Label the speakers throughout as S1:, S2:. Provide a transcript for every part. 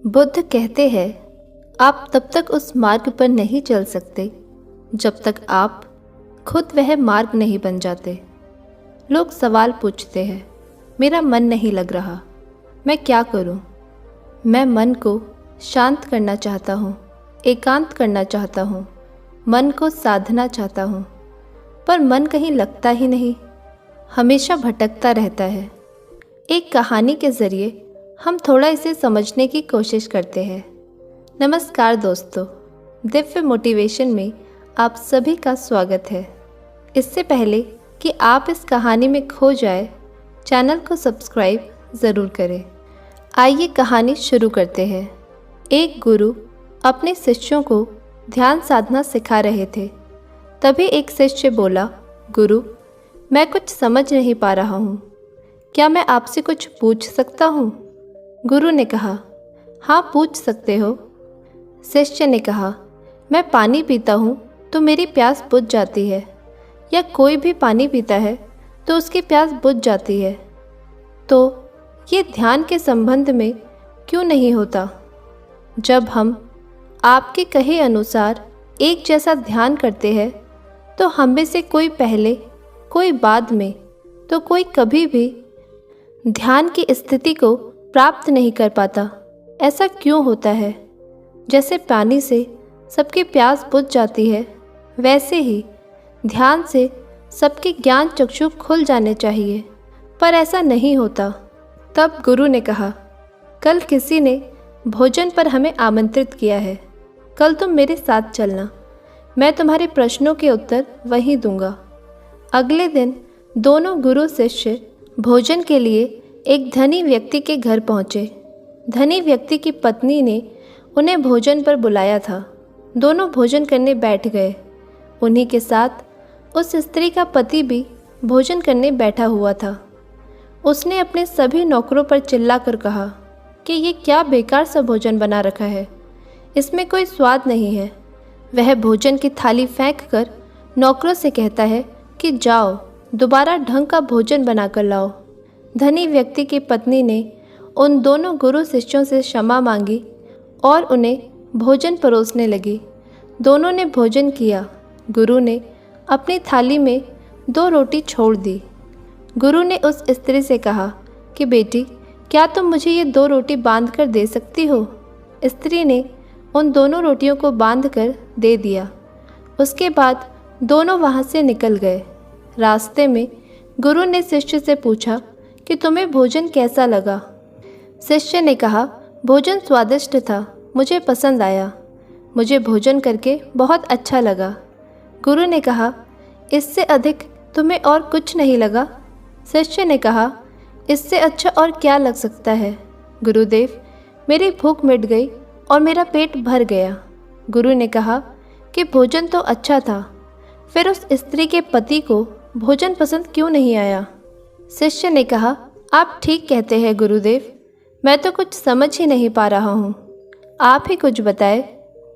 S1: बुद्ध कहते हैं, आप तब तक उस मार्ग पर नहीं चल सकते जब तक आप खुद वह मार्ग नहीं बन जाते। लोग सवाल पूछते हैं, मेरा मन नहीं लग रहा, मैं क्या करूं? मैं मन को शांत करना चाहता हूं, एकांत करना चाहता हूं, मन को साधना चाहता हूं, पर मन कहीं लगता ही नहीं, हमेशा भटकता रहता है। एक कहानी के ज़रिए हम थोड़ा इसे समझने की कोशिश करते हैं। नमस्कार दोस्तों, दिव्य मोटिवेशन में आप सभी का स्वागत है। इससे पहले कि आप इस कहानी में खो जाए, चैनल को सब्सक्राइब ज़रूर करें। आइए कहानी शुरू करते हैं। एक गुरु अपने शिष्यों को ध्यान साधना सिखा रहे थे। तभी एक शिष्य बोला, गुरु, मैं कुछ समझ नहीं पा रहा हूँ, क्या मैं आपसे कुछ पूछ सकता हूँ? गुरु ने कहा, हाँ पूछ सकते हो। शिष्य ने कहा, मैं पानी पीता हूँ तो मेरी प्यास बुझ जाती है, या कोई भी पानी पीता है तो उसकी प्यास बुझ जाती है, तो ये ध्यान के संबंध में क्यों नहीं होता? जब हम आपके कहे अनुसार एक जैसा ध्यान करते हैं तो हम में से कोई पहले, कोई बाद में, तो कोई कभी भी ध्यान की स्थिति को प्राप्त नहीं कर पाता। ऐसा क्यों होता है? जैसे पानी से सबकी प्यास बुझ जाती है, वैसे ही ध्यान से सबके ज्ञान चक्षु खुल जाने चाहिए, पर ऐसा नहीं होता। तब गुरु ने कहा, कल किसी ने भोजन पर हमें आमंत्रित किया है, कल तुम मेरे साथ चलना, मैं तुम्हारे प्रश्नों के उत्तर वहीं दूंगा। अगले दिन दोनों गुरु शिष्य भोजन के लिए एक धनी व्यक्ति के घर पहुँचे। धनी व्यक्ति की पत्नी ने उन्हें भोजन पर बुलाया था। दोनों भोजन करने बैठ गए। उन्हीं के साथ उस स्त्री का पति भी भोजन करने बैठा हुआ था। उसने अपने सभी नौकरों पर चिल्लाकर कहा कि ये क्या बेकार सा भोजन बना रखा है, इसमें कोई स्वाद नहीं है। वह भोजन की थाली फेंक कर नौकरों से कहता है कि जाओ, दोबारा ढंग का भोजन बनाकर लाओ। धनी व्यक्ति की पत्नी ने उन दोनों गुरु शिष्यों से क्षमा मांगी और उन्हें भोजन परोसने लगी। दोनों ने भोजन किया। गुरु ने अपनी थाली में 2 रोटी छोड़ दी। गुरु ने उस स्त्री से कहा कि बेटी, क्या तुम मुझे ये 2 रोटी बांध कर दे सकती हो? स्त्री ने उन दोनों रोटियों को बांध कर दे दिया। उसके बाद दोनों वहाँ से निकल गए। रास्ते में गुरु ने शिष्य से पूछा कि तुम्हें भोजन कैसा लगा? शिष्य ने कहा, भोजन स्वादिष्ट था, मुझे पसंद आया, मुझे भोजन करके बहुत अच्छा लगा। गुरु ने कहा, इससे अधिक तुम्हें और कुछ नहीं लगा? शिष्य ने कहा, इससे अच्छा और क्या लग सकता है? गुरुदेव, मेरी भूख मिट गई और मेरा पेट भर गया। गुरु ने कहा कि भोजन तो अच्छा था, फिर उस स्त्री के पति को भोजन पसंद क्यों नहीं आया? शिष्य ने कहा, आप ठीक कहते हैं गुरुदेव, मैं तो कुछ समझ ही नहीं पा रहा हूँ, आप ही कुछ बताएं।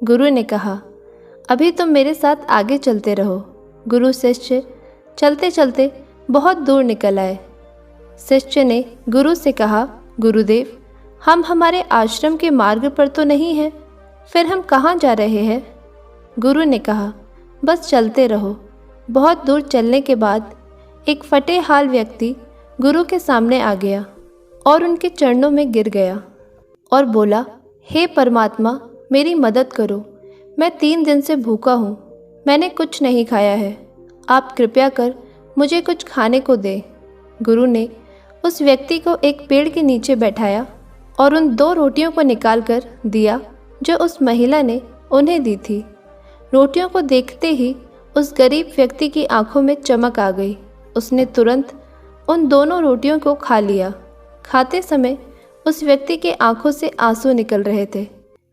S1: गुरु ने कहा, अभी तुम मेरे साथ आगे चलते रहो। गुरु शिष्य चलते चलते बहुत दूर निकल आए। शिष्य ने गुरु से कहा, गुरुदेव, हम हमारे आश्रम के मार्ग पर तो नहीं हैं, फिर हम कहाँ जा रहे हैं? गुरु ने कहा, बस चलते रहो। बहुत दूर चलने के बाद एक फटे हाल व्यक्ति गुरु के सामने आ गया और उनके चरणों में गिर गया और बोला, हे परमात्मा, मेरी मदद करो, मैं 3 दिन से भूखा हूँ, मैंने कुछ नहीं खाया है, आप कृपया कर मुझे कुछ खाने को दें। गुरु ने उस व्यक्ति को एक पेड़ के नीचे बैठाया और उन 2 रोटियों को निकाल कर दिया जो उस महिला ने उन्हें दी थी। रोटियों को देखते ही उस गरीब व्यक्ति की आंखों में चमक आ गई। उसने तुरंत उन दोनों रोटियों को खा लिया। खाते समय उस व्यक्ति के आंखों से आंसू निकल रहे थे।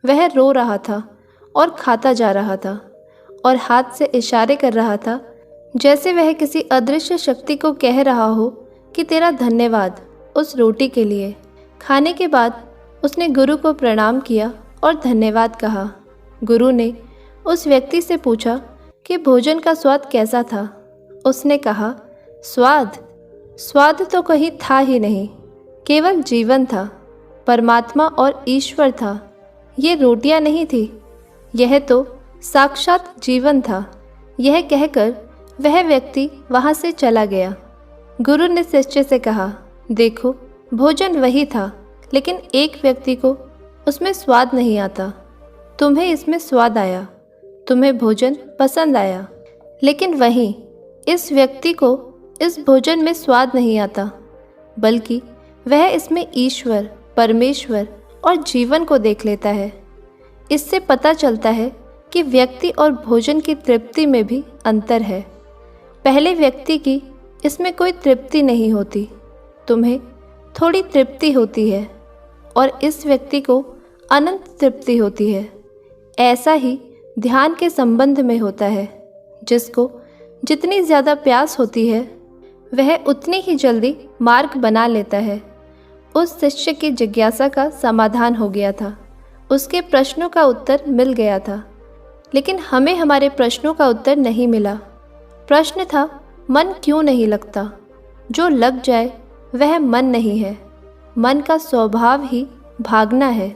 S1: वह रो रहा था और खाता जा रहा था और हाथ से इशारे कर रहा था, जैसे वह किसी अदृश्य शक्ति को कह रहा हो कि तेरा धन्यवाद उस रोटी के लिए। खाने के बाद उसने गुरु को प्रणाम किया और धन्यवाद कहा। गुरु ने उस व्यक्ति से पूछा कि भोजन का स्वाद कैसा था? उसने कहा, स्वाद तो कहीं था ही नहीं, केवल जीवन था। परमात्मा और ईश्वर था। ये रोटियां नहीं थी, यह तो साक्षात जीवन था। यह कहकर वह व्यक्ति वहाँ से चला गया। गुरु ने शिष्य से कहा, देखो, भोजन वही था, लेकिन एक व्यक्ति को उसमें स्वाद नहीं आता। तुम्हें इसमें स्वाद आया, तुम्हें भोजन पसंद आया, लेकिन वहीं इस व्यक्ति को इस भोजन में स्वाद नहीं आता, बल्कि वह इसमें ईश्वर, परमेश्वर और जीवन को देख लेता है। इससे पता चलता है कि व्यक्ति और भोजन की तृप्ति में भी अंतर है। पहले व्यक्ति की इसमें कोई तृप्ति नहीं होती, तुम्हें थोड़ी तृप्ति होती है, और इस व्यक्ति को अनंत तृप्ति होती है। ऐसा ही ध्यान के संबंध में होता है। जिसको जितनी ज़्यादा प्यास होती है, वह उतनी ही जल्दी मार्ग बना लेता है। उस शिष्य की जिज्ञासा का समाधान हो गया था, उसके प्रश्नों का उत्तर मिल गया था। लेकिन हमें हमारे प्रश्नों का उत्तर नहीं मिला। प्रश्न था, मन क्यों नहीं लगता? जो लग जाए वह मन नहीं है। मन का स्वभाव ही भागना है।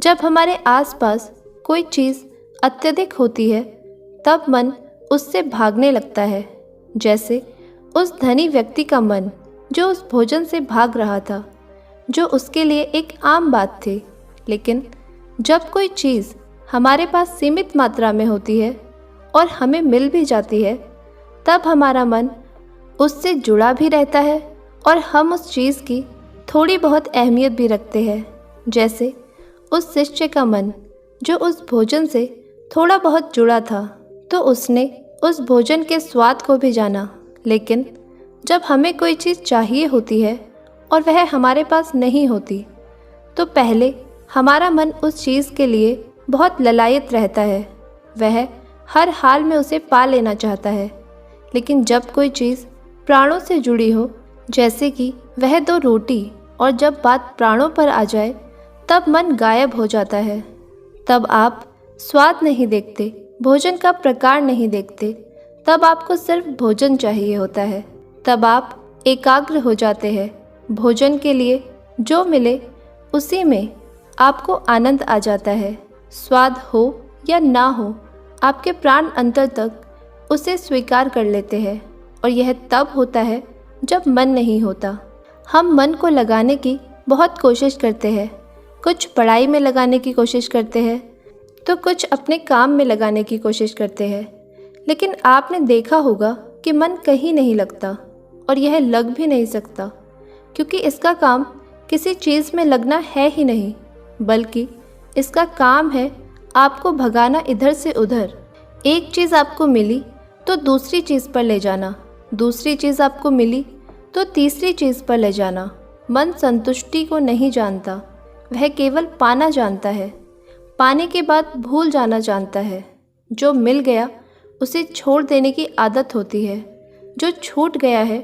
S1: जब हमारे आसपास कोई चीज़ अत्यधिक होती है, तब मन उससे भागने लगता है। जैसे उस धनी व्यक्ति का मन जो उस भोजन से भाग रहा था, जो उसके लिए एक आम बात थी। लेकिन जब कोई चीज़ हमारे पास सीमित मात्रा में होती है और हमें मिल भी जाती है, तब हमारा मन उससे जुड़ा भी रहता है और हम उस चीज़ की थोड़ी बहुत अहमियत भी रखते हैं। जैसे उस शिष्य का मन जो उस भोजन से थोड़ा बहुत जुड़ा था, तो उसने उस भोजन के स्वाद को भी जाना। लेकिन जब हमें कोई चीज़ चाहिए होती है और वह हमारे पास नहीं होती, तो पहले हमारा मन उस चीज़ के लिए बहुत ललायत रहता है। वह हर हाल में उसे पा लेना चाहता है। लेकिन जब कोई चीज़ प्राणों से जुड़ी हो, जैसे कि वह दो रोटी, और जब बात प्राणों पर आ जाए, तब मन गायब हो जाता है। तब आप स्वाद नहीं देखते, भोजन का प्रकार नहीं देखते, तब आपको सिर्फ भोजन चाहिए होता है। तब आप एकाग्र हो जाते हैं। भोजन के लिए जो मिले उसी में आपको आनंद आ जाता है। स्वाद हो या ना हो, आपके प्राण अंतर तक उसे स्वीकार कर लेते हैं। और यह तब होता है जब मन नहीं होता। हम मन को लगाने की बहुत कोशिश करते हैं। कुछ पढ़ाई में लगाने की कोशिश करते हैं, तो कुछ अपने काम में लगाने की कोशिश करते हैं। लेकिन आपने देखा होगा कि मन कहीं नहीं लगता, और यह लग भी नहीं सकता, क्योंकि इसका काम किसी चीज़ में लगना है ही नहीं, बल्कि इसका काम है आपको भगाना इधर से उधर। एक चीज़ आपको मिली तो दूसरी चीज़ पर ले जाना, दूसरी चीज़ आपको मिली तो तीसरी चीज़ पर ले जाना। मन संतुष्टि को नहीं जानता, वह केवल पाना जानता है। पाने के बाद भूल जाना जानता है। जो मिल गया उसे छोड़ देने की आदत होती है। जो छूट गया है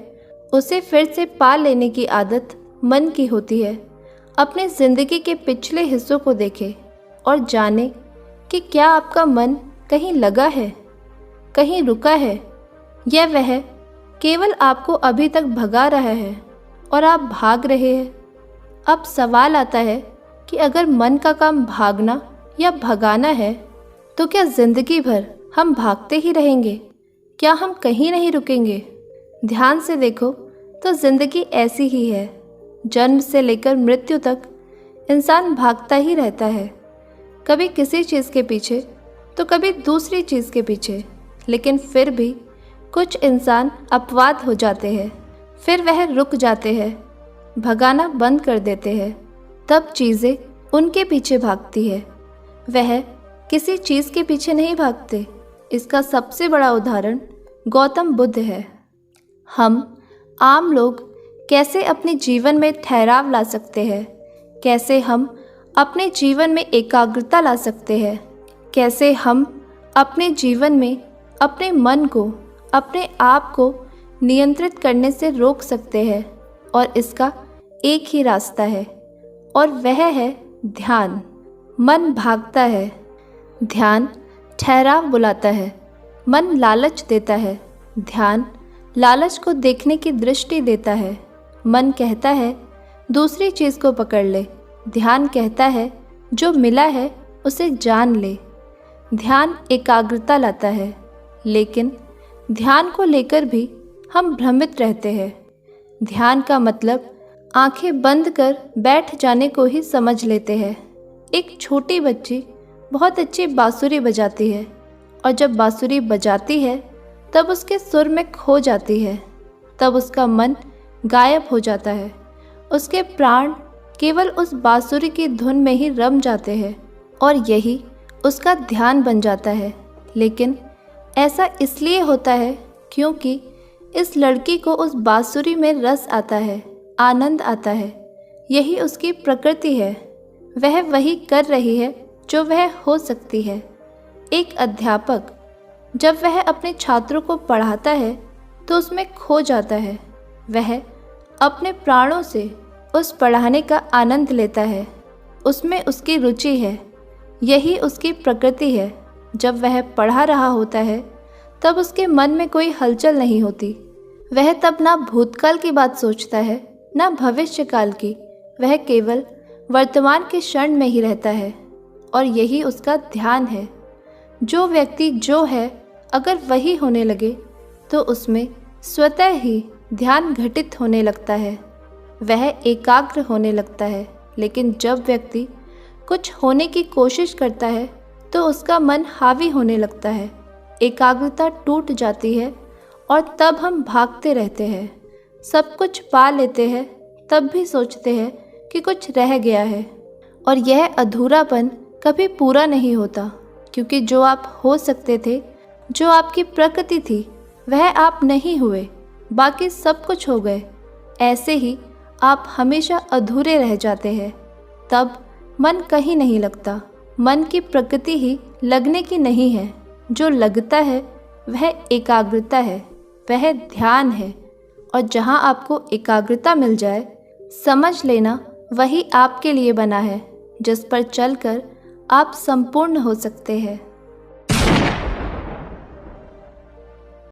S1: उसे फिर से पा लेने की आदत मन की होती है। अपने ज़िंदगी के पिछले हिस्सों को देखें और जाने कि क्या आपका मन कहीं लगा है, कहीं रुका है, या वह केवल आपको अभी तक भगा रहा है और आप भाग रहे हैं। अब सवाल आता है कि अगर मन का काम भागना या भगाना है, तो क्या ज़िंदगी भर हम भागते ही रहेंगे? क्या हम कहीं नहीं रुकेंगे? ध्यान से देखो तो ज़िंदगी ऐसी ही है। जन्म से लेकर मृत्यु तक इंसान भागता ही रहता है, कभी किसी चीज़ के पीछे तो कभी दूसरी चीज़ के पीछे। लेकिन फिर भी कुछ इंसान अपवाद हो जाते हैं, फिर वह रुक जाते हैं, भगाना बंद कर देते हैं। तब चीज़ें उनके पीछे भागती है, वह किसी चीज़ के पीछे नहीं भागते। इसका सबसे बड़ा उदाहरण गौतम बुद्ध है। हम आम लोग कैसे अपने जीवन में ठहराव ला सकते हैं, कैसे हम अपने जीवन में एकाग्रता ला सकते हैं, कैसे हम अपने जीवन में अपने मन को, अपने आप को नियंत्रित करने से रोक सकते हैं। और इसका एक ही रास्ता है, और वह है ध्यान। मन भागता है, ध्यान ठहराव बुलाता है। मन लालच देता है, ध्यान लालच को देखने की दृष्टि देता है। मन कहता है दूसरी चीज़ को पकड़ ले, ध्यान कहता है जो मिला है उसे जान ले। ध्यान एकाग्रता लाता है, लेकिन ध्यान को लेकर भी हम भ्रमित रहते हैं। ध्यान का मतलब आंखें बंद कर बैठ जाने को ही समझ लेते हैं। एक छोटी बच्ची बहुत अच्छी बांसुरी बजाती है और जब बांसुरी बजाती है तब उसके सुर में खो जाती है। तब उसका मन गायब हो जाता है। उसके प्राण केवल उस बांसुरी की धुन में ही रम जाते हैं और यही उसका ध्यान बन जाता है। लेकिन ऐसा इसलिए होता है क्योंकि इस लड़की को उस बांसुरी में रस आता है, आनंद आता है। यही उसकी प्रकृति है। वह वही कर रही है जो वह हो सकती है। एक अध्यापक जब वह अपने छात्रों को पढ़ाता है तो उसमें खो जाता है। वह अपने प्राणों से उस पढ़ाने का आनंद लेता है। उसमें उसकी रुचि है। यही उसकी प्रकृति है। जब वह पढ़ा रहा होता है तब उसके मन में कोई हलचल नहीं होती। वह तब ना भूतकाल की बात सोचता है ना भविष्यकाल की। वह केवल वर्तमान के क्षण में ही रहता है और यही उसका ध्यान है। जो व्यक्ति जो है अगर वही होने लगे तो उसमें स्वतः ही ध्यान घटित होने लगता है। वह एकाग्र होने लगता है। लेकिन जब व्यक्ति कुछ होने की कोशिश करता है तो उसका मन हावी होने लगता है। एकाग्रता टूट जाती है और तब हम भागते रहते हैं। सब कुछ पा लेते हैं, तब भी सोचते हैं कि कुछ रह गया है। और यह अधूरापन कभी पूरा नहीं होता, क्योंकि जो आप हो सकते थे, जो आपकी प्रकृति थी, वह आप नहीं हुए, बाकी सब कुछ हो गए। ऐसे ही आप हमेशा अधूरे रह जाते हैं। तब मन कहीं नहीं लगता। मन की प्रकृति ही लगने की नहीं है। जो लगता है वह एकाग्रता है, वह ध्यान है। और जहाँ आपको एकाग्रता मिल जाए, समझ लेना वही आपके लिए बना है, जिस पर चलकर आप संपूर्ण हो सकते हैं।